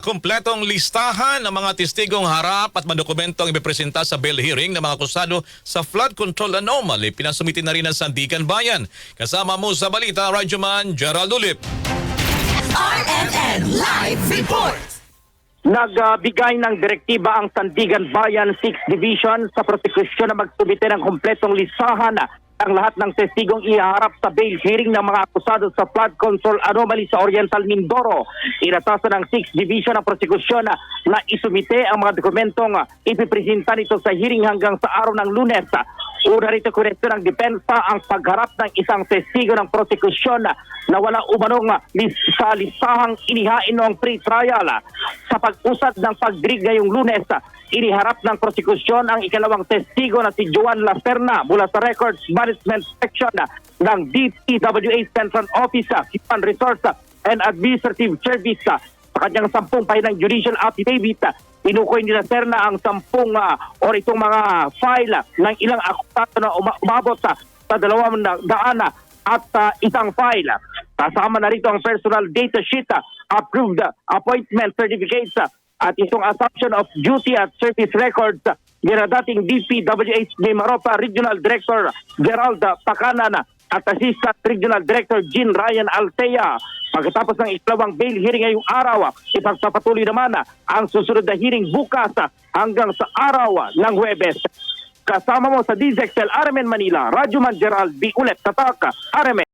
kumpletong listahan ng mga testigong harap at mga dokumentong ipipresenta sa bail hearing ng mga akusado sa flood control anomaly. Pinasumiti na rin ng Sandigan Bayan. Kasama mo sa balita, Radyoman Gerald Ulip. RMN Live Report. Nagbigay ng direktiba ang Sandigan Bayan 6th Division sa prosekusyon na magsumite ng kumpletong listahan ang lahat ng testigong iharap sa bail hearing ng mga akusado sa flood control anomaly sa Oriental Mindoro. Inatasan ng 6th Division ang prosekusyon na isumite ang mga dokumentong ipipresenta nito sa hearing hanggang sa araw ng Lunes. Una rito kuresyon ng depensa ang pagharap ng isang testigo ng prosekusyon na wala umanong sa listahang inihain noong pre-trial. Sa pag-usad ng pagdirig ngayong Lunes, iniharap ng prosekusyon ang ikalawang testigo na si Joan Lacerna mula sa Records Management Section ng DPWA Central Office, Human Resource and Administrative Service. Sa kanyang 10 pahinang judicial affidavit, tinukoy ni Lacerna ang 10 itong mga file ng ilang akusado na umabot sa 200 at isang file. Kasama na rito ang personal data sheet, approved appointment certificates at itong assumption of duty at service records ni dating DPWH ni Maropa Regional Director Gerald Pacanan at Assistant Regional Director Jean Ryan Altea. Pagkatapos ng ikalawang bail hearing ngayong araw, ipagpapatuloy naman ang susunod na hearing bukas hanggang sa araw ng Huwebes. Kasama mo sa DZXL RMN Manila, Radyoman Gerald B. Ulit Tatak, RMN.